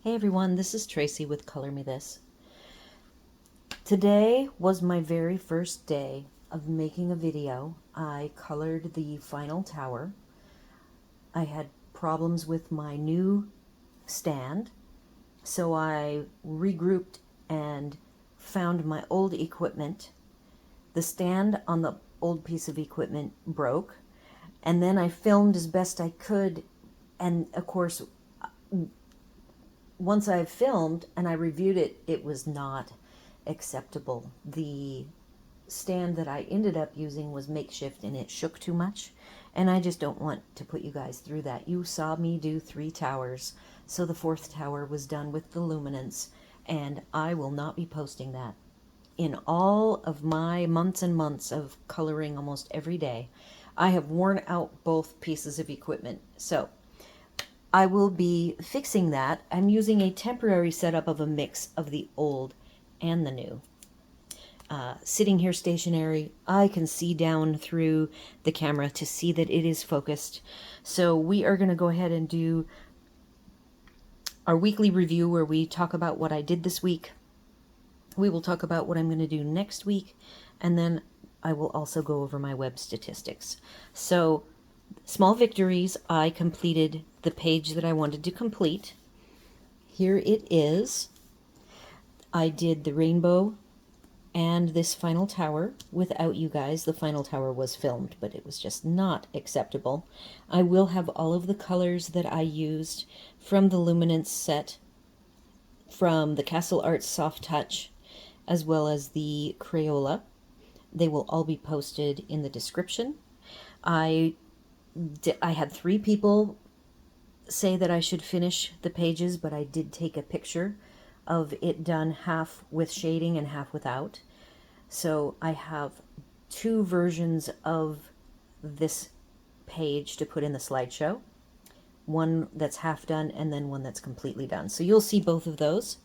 Hey everyone, this is Tracy with Color Me This. Today was my very first day of making a video. I colored the final tower. I had problems with my new stand, so I regrouped and found my old equipment. The stand on the old piece of equipment broke, and then I filmed as best I could, and of course, once I filmed and I reviewed it, it was not acceptable. The stand that I ended up using was makeshift and it shook too much, and I just don't want to put you guys through that. You saw me do 3 towers, so the 4th tower was done with the luminance, and I will not be posting that. In all of my months and months of coloring almost every day, I have worn out both pieces of equipment. So I will be fixing that. I'm using a temporary setup of a mix of the old and the new. Sitting here stationary, I can see down through the camera to see that it is focused. So we are going to go ahead and do our weekly review where we talk about what I did this week. We will talk about what I'm going to do next week, and then I will also go over my web statistics. So Small Victories, I completed the page that I wanted to complete. Here it is. I did the rainbow and this final tower without you guys. The final tower was filmed, but it was just not acceptable. I will have all of the colors that I used from the Luminance set, from the Castle Arts Soft Touch, as well as the Crayola. They will all be posted in the description. I had 3 people say that I should finish the pages, but I did take a picture of it done half with shading and half without. So I have 2 versions of this page to put in the slideshow. One that's half done and then one that's completely done. So you'll see both of those.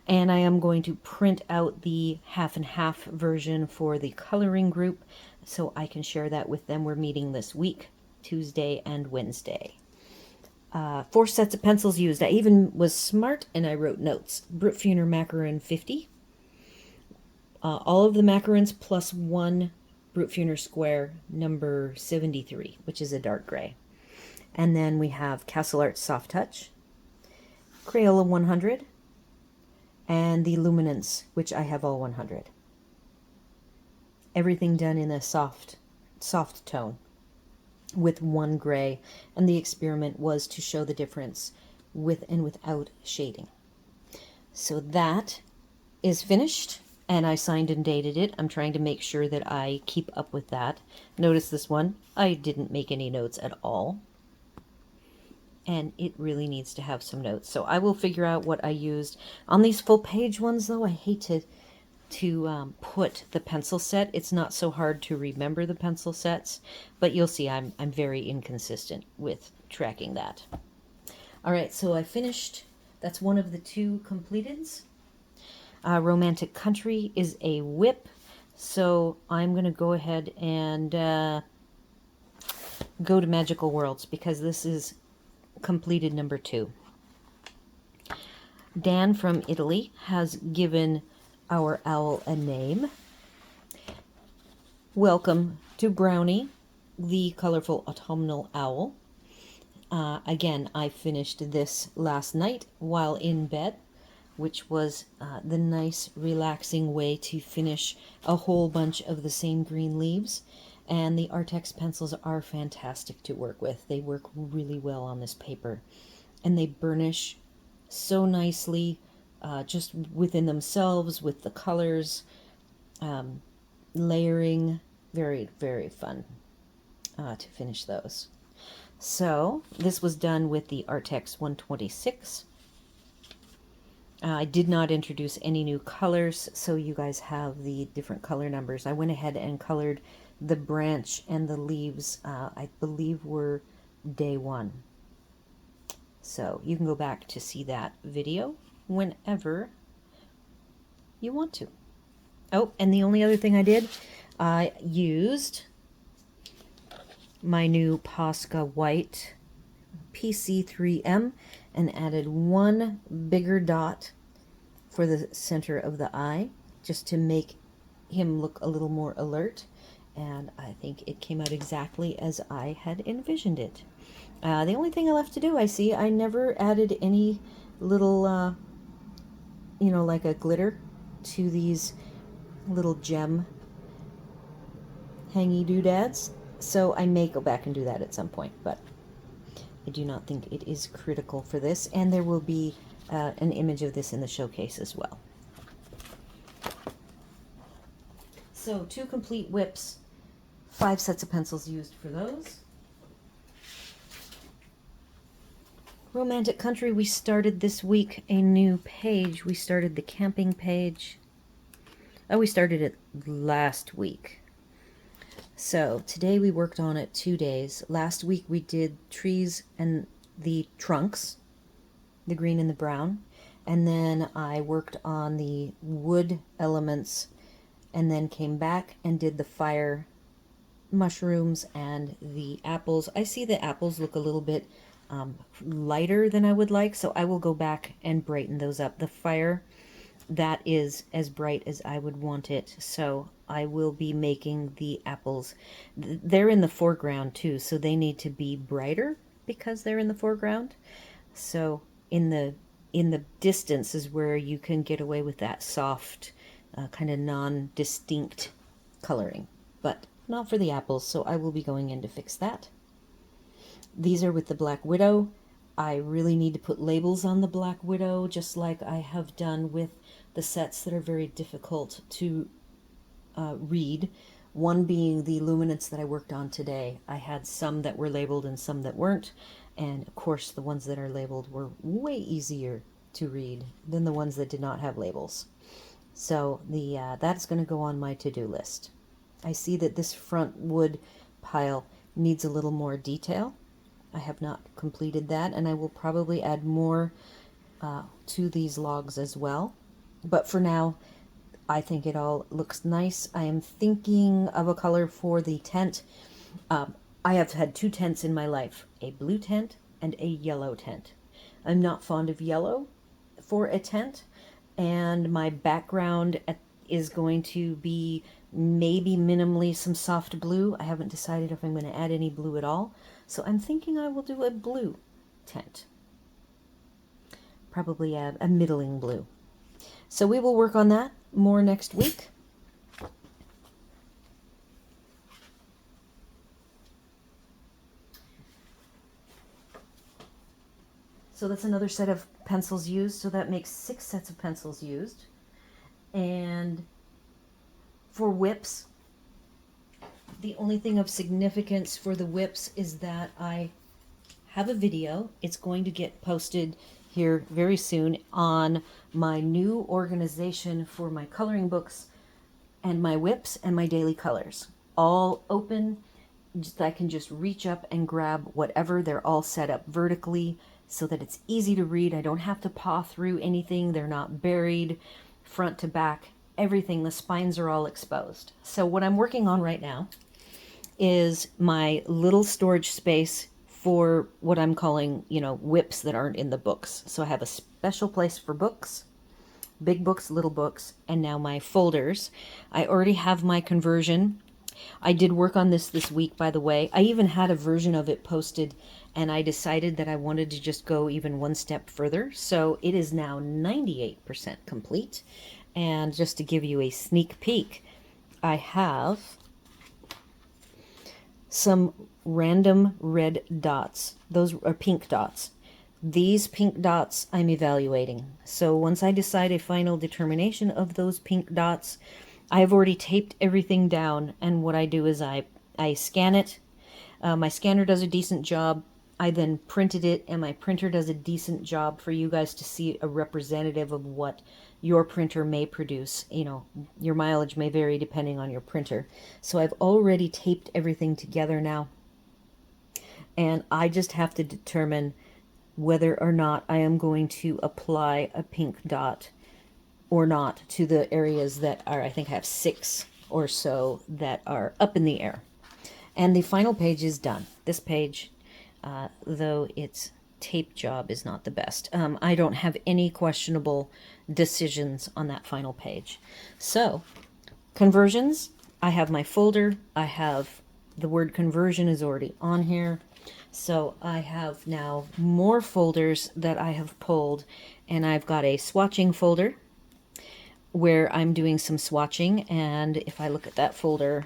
And I am going to print out the half and half version for the coloring group so I can share that with them. We're meeting this week, Tuesday and Wednesday. 4 sets of pencils used. I even was smart and I wrote notes. Brutfuner Macaron 50. All of the macarons plus 1 Brutfuner square number 73, which is a dark gray. And then we have Castle Arts Soft Touch, Crayola 100, and the Luminance, which I have all 100. Everything done in a soft tone with 1 gray, and the experiment was to show the difference with and without shading. So that is finished, and I signed and dated it. I'm trying to make sure that I keep up with that. Notice this one, I didn't make any notes at all, and it really needs to have some notes. So I will figure out what I used. On these full page ones, though, I hate to put the pencil set. It's not so hard to remember the pencil sets, but you'll see I'm very inconsistent with tracking that. All right, so I finished. That's one of the 2 completeds. Romantic Country is a WIP, so I'm going to go ahead and go to Magical Worlds because this is completed number 2. Dan from Italy has given our owl a name. Welcome to Brownie, the colorful autumnal owl. Again, I finished this last night while in bed, which was the nice, relaxing way to finish a whole bunch of the same green leaves. And the Artex pencils are fantastic to work with. They work really well on this paper. And they burnish so nicely just within themselves with the colors, layering. Very, very fun to finish those. So this was done with the Artex 126. I did not introduce any new colors, so you guys have the different color numbers. I went ahead and colored the branch and the leaves, I believe were day 1. So you can go back to see that video whenever you want to. Oh, and the only other thing I did, I used my new Posca White PC3M, and added one bigger dot for the center of the eye, just to make him look a little more alert. And I think it came out exactly as I had envisioned it. The only thing left to do, I never added any little, like a glitter to these little gem hangy doodads. So I may go back and do that at some point, but I do not think it is critical for this. And there will be an image of this in the showcase as well. So 2 complete WIPs, 5 sets of pencils used for those. Romantic Country, we started this week a new page. We started the camping page. Oh, we started it last week. So today we worked on it 2 days. Last week we did trees and the trunks, the green and the brown. And then I worked on the wood elements and then came back and did the fire mushrooms and the apples. I see the apples look a little bit lighter than I would like, so I will go back and brighten those up. The fire, that is as bright as I would want it, so I will be making the apples. They're in the foreground too, so they need to be brighter because they're in the foreground. So in the distance is where you can get away with that soft, kind of non-distinct coloring, but not for the apples, so I will be going in to fix that. These are with the Black Widow. I really need to put labels on the Black Widow, just like I have done with the sets that are very difficult to read. One being the Luminance that I worked on today. I had some that were labeled and some that weren't, and of course the ones that are labeled were way easier to read than the ones that did not have labels. So that's going to go on my to-do list. I see that this front wood pile needs a little more detail. I have not completed that, and I will probably add more to these logs as well. But for now, I think it all looks nice. I am thinking of a color for the tent. I have had 2 tents in my life, a blue tent and a yellow tent. I'm not fond of yellow for a tent, and my background is going to be maybe minimally some soft blue. I haven't decided if I'm going to add any blue at all. So I'm thinking I will do a blue tent. Probably a middling blue. So we will work on that more next week. So that's another set of pencils used. So that makes 6 sets of pencils used. And for WIPs, the only thing of significance for the WIPs is that I have a video. It's going to get posted here very soon on my new organization for my coloring books and my WIPs and my daily colors. All open. I can just reach up and grab whatever. They're all set up vertically so that it's easy to read. I don't have to paw through anything. They're not buried front to back. Everything, the spines are all exposed. So what I'm working on right now is my little storage space for what I'm calling, WIPs that aren't in the books. So I have a special place for books, big books, little books, and now my folders. I already have my conversion. I did work on this week, by the way. I even had a version of it posted, and I decided that I wanted to just go even one step further. So it is now 98% complete. And just to give you a sneak peek, I have some random red dots. Those are pink dots. These pink dots I'm evaluating. So once I decide a final determination of those pink dots, I've already taped everything down, and what I do is I scan it. My scanner does a decent job. I then printed it, and my printer does a decent job for you guys to see a representative of what your printer may produce. Your mileage may vary depending on your printer. So I've already taped everything together now, and I just have to determine whether or not I am going to apply a pink dot or not to the areas that are, I think I have 6 or so that are up in the air. And the final page is done. This page, though it's tape job is not the best. I don't have any questionable decisions on that final page. So, conversions, I have my folder. I have the word conversion is already on here. So I have now more folders that I have pulled, and I've got a swatching folder where I'm doing some swatching, and if I look at that folder,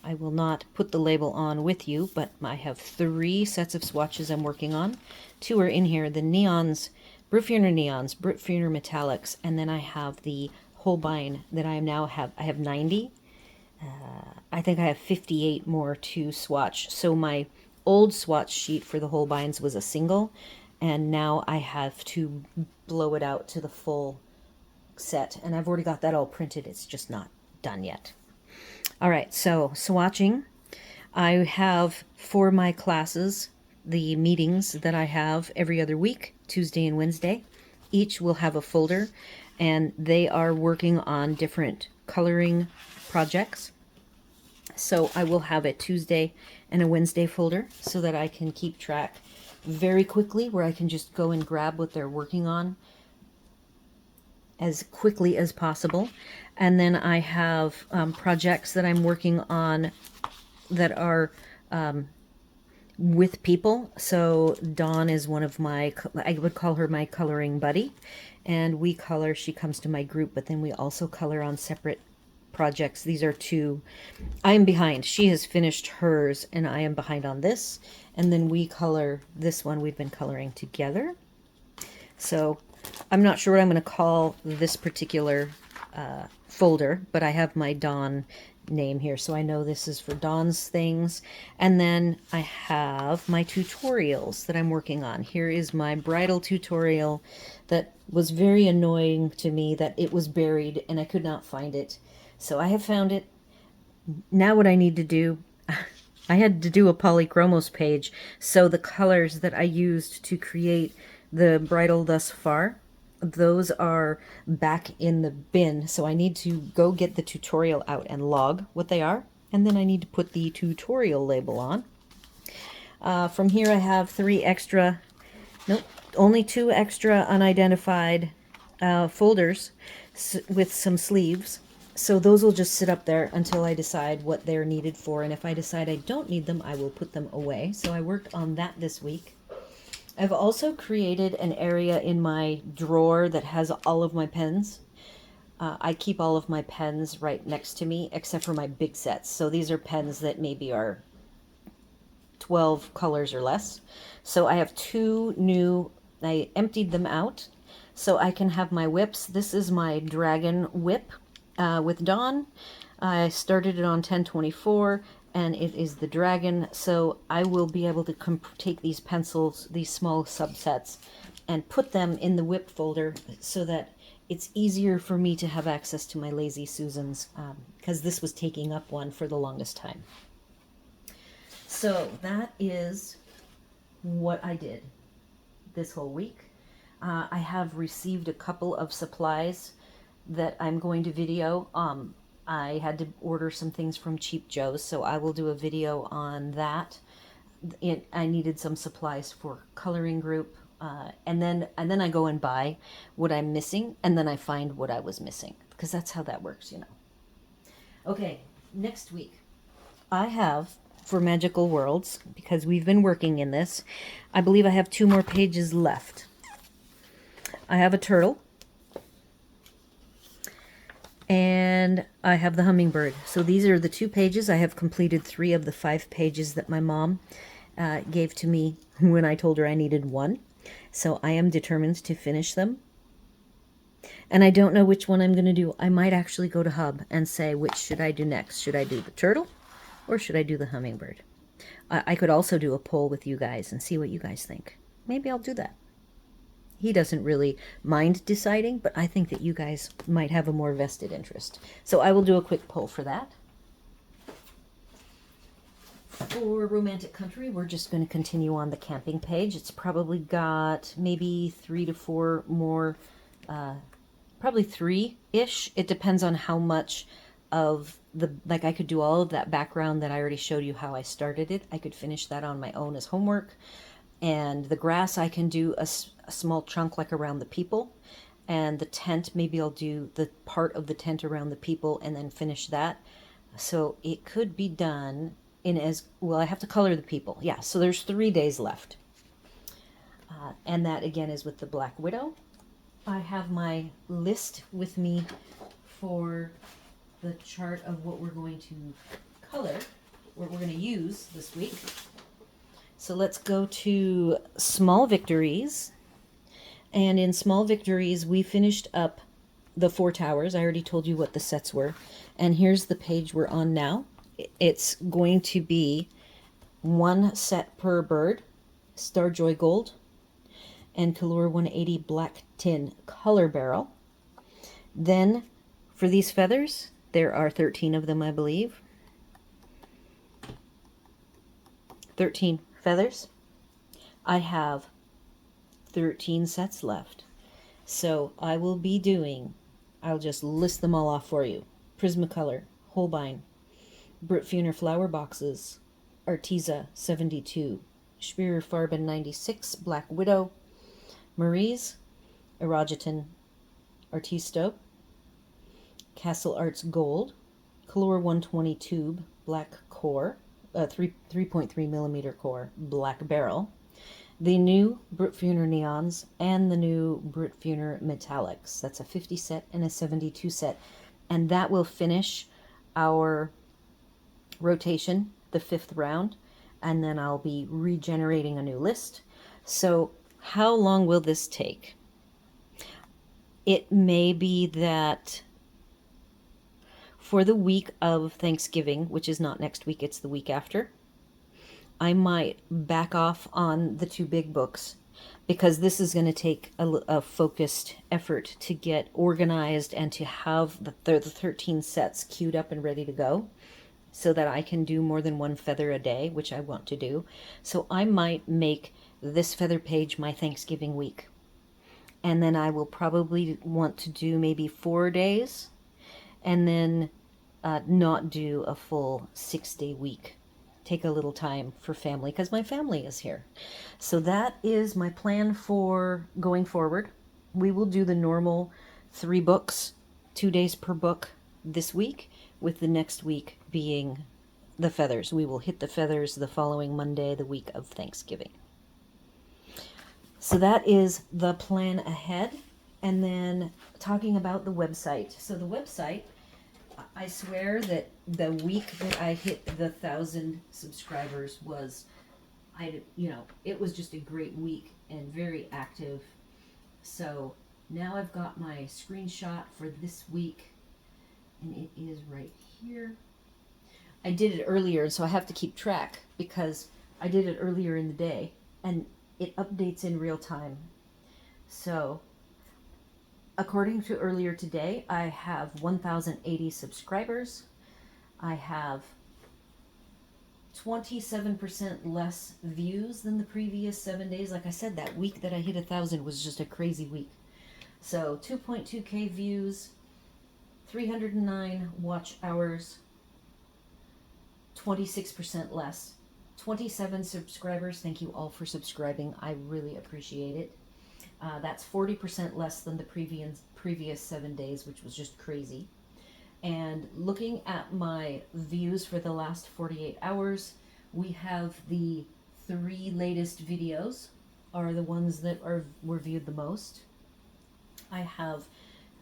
I will not put the label on with you, but I have 3 sets of swatches I'm working on. 2 are in here, the neons, Brutfuner neons, Brutfuner metallics, and then I have the Holbein that I have 90. I think I have 58 more to swatch. So my old swatch sheet for the Holbeins was a single, and now I have to blow it out to the full set, and I've already got that all printed. It's just not done yet. All right, so swatching. I have for my classes the meetings that I have every other week, Tuesday and Wednesday. Each will have a folder, and they are working on different coloring projects. So I will have a Tuesday and a Wednesday folder so that I can keep track very quickly, where I can just go and grab what they're working on as quickly as possible. And then I have projects that I'm working on that are with people. So Dawn is one of my, I would call her my coloring buddy, and we color, she comes to my group, but then we also color on separate projects. These are 2. I am behind. She has finished hers, and I am behind on this. And then we color this one. We've been coloring together. So I'm not sure what I'm going to call this particular folder, but I have my Dawn name here, so I know this is for Dawn's things. And then I have my tutorials that I'm working on. Here is my bridal tutorial that was very annoying to me that it was buried and I could not find it. So I have found it. Now what I need to do, I had to do a polychromos page, so the colors that I used to create the bridal thus far, those are back in the bin. So I need to go get the tutorial out and log what they are, and then I need to put the tutorial label on. From here I have 3 extra, nope, only 2 extra unidentified folders with some sleeves. So those will just sit up there until I decide what they're needed for, and if I decide I don't need them, I will put them away. So I worked on that this week. I've also created an area in my drawer that has all of my pens. I keep all of my pens right next to me, except for my big sets. So these are pens that maybe are 12 colors or less. So I have 2 new, I emptied them out so I can have my whips. This is my Dragon whip with Dawn. I started it on 1024. And it is the Dragon, so I will be able to take these pencils, these small subsets, and put them in the whip folder so that it's easier for me to have access to my Lazy Susans, because this was taking up one for the longest time. So that is what I did this whole week. I have received a couple of supplies that I'm going to video. I had to order some things from Cheap Joe's, so I will do a video on that. I needed some supplies for coloring group, and then I go and buy what I'm missing, and then I find what I was missing, because that's how that works, you know. Okay, next week I have for Magical Worlds, because we've been working in this, I believe I have 2 more pages left. I have a turtle. And I have the hummingbird. So these are the 2 pages. I have completed 3 of the 5 pages that my mom gave to me when I told her I needed 1. So I am determined to finish them. And I don't know which one I'm going to do. I might actually go to Hub and say, which should I do next? Should I do the turtle or should I do the hummingbird? I could also do a poll with you guys and see what you guys think. Maybe I'll do that. He doesn't really mind deciding, but I think that you guys might have a more vested interest. So I will do a quick poll for that. For Romantic Country, we're just going to continue on the camping page. It's probably got maybe 3 to 4 more, probably 3-ish. It depends on how much of like I could do all of that background that I already showed you how I started it. I could finish that on my own as homework. And the grass, I can do a small chunk like around the people. And the tent, maybe I'll do the part of the tent around the people and then finish that. So it could be done in as well. I have to color the people. Yeah, so there's 3 days left. And that again is with the Black Widow. I have my list with me for the chart of what we're going to color, what we're going to use this week. So let's go to Small Victories. And in Small Victories, we finished up the 4 towers. I already told you what the sets were. And here's the page we're on now. It's going to be 1 set per bird, Starjoy Gold, and Color 180 Black Tin Color Barrel. Then for these feathers, there are 13 of them, I believe. 13 feathers. I have 13 sets left. So I will be doing, I'll just list them all off for you. Prismacolor, Holbein, Brutfuner Flower Boxes, Arteza 72, Speer Farben 96, Black Widow, Marie's, Erogeton, Artisto, Castle Arts Gold, Color 120 Tube, Black Core, 3.3 millimeter core, Black Barrel, the new Brutfuner Neons, and the new Brutfuner Metallics. That's a 50 set and a 72 set. And that will finish our rotation, the 5th round. And then I'll be regenerating a new list. So how long will this take? It may be that for the week of Thanksgiving, which is not next week, it's the week after, I might back off on the 2 big books because this is going to take a focused effort to get organized and to have the 13 sets queued up and ready to go so that I can do more than 1 feather a day, which I want to do. So I might make this feather page my Thanksgiving week. And then I will probably want to do maybe 4 days and then not do a full 6-day week. Take a little time for family because my family is here. So that is my plan for going forward. We will do the normal 3 books, 2 days per book this week, with the next week being the feathers. We will hit the feathers the following Monday, the week of Thanksgiving. So that is the plan ahead. And then talking about the website. So the website, I swear that the week that I hit the 1,000 subscribers was, it was just a great week and very active. So now I've got my screenshot for this week, and it is right here. I did it earlier, so I have to keep track because I did it earlier in the day, and it updates in real time. So according to earlier today, I have 1,080 subscribers. I have 27% less views than the previous 7 days. Like I said, that week that I hit 1,000 was just a crazy week. So 2.2K views, 309 watch hours, 26% less. 27 subscribers. Thank you all for subscribing. I really appreciate it. That's 40% less than the previous 7 days, which was just crazy. And looking at my views for the last 48 hours, we have the 3 latest videos are the ones that were viewed the most. I have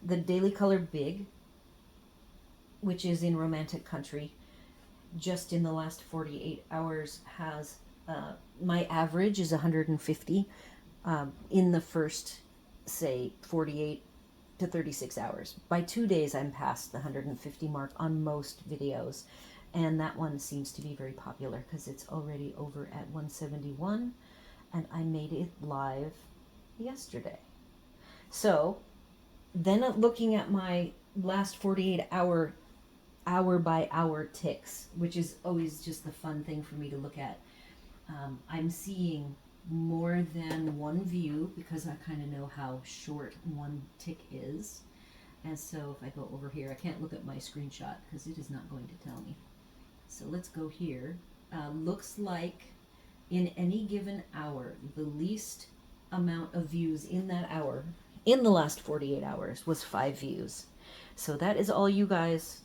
the Daily Color Big, which is in Romantic Country. Just in the last 48 hours has, my average is 150 in the first, say, 48 to 36 hours. By 2 days, I'm past the 150 mark on most videos. And that one seems to be very popular because it's already over at 171. And I made it live yesterday. So then looking at my last 48 hour by hour ticks, which is always just the fun thing for me to look at. I'm seeing more than 1 view because I kind of know how short 1 tick is. And so if I go over here, I can't look at my screenshot because it is not going to tell me. So let's go here. Looks like in any given hour, the least amount of views in that hour, in the last 48 hours, was 5 views. So that is all you guys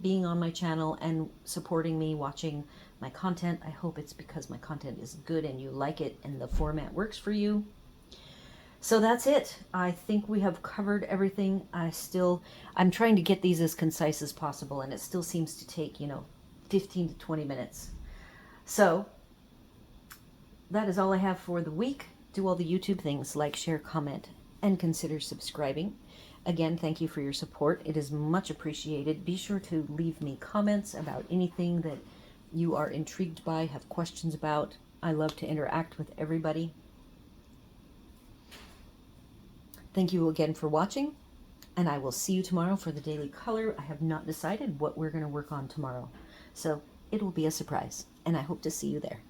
being on my channel and supporting me, watching my content. I hope it's because my content is good and you like it and the format works for you. So that's it. I think we have covered everything. I'm trying to get these as concise as possible, and it still seems to take, 15 to 20 minutes. So that is all I have for the week. Do all the YouTube things, like, share, comment, and consider subscribing. Again, thank you for your support. It is much appreciated. Be sure to leave me comments about anything that you are intrigued by, have questions about. I love to interact with everybody. Thank you again for watching, and I will see you tomorrow for the daily color. I have not decided what we're going to work on tomorrow, so it will be a surprise, and I hope to see you there.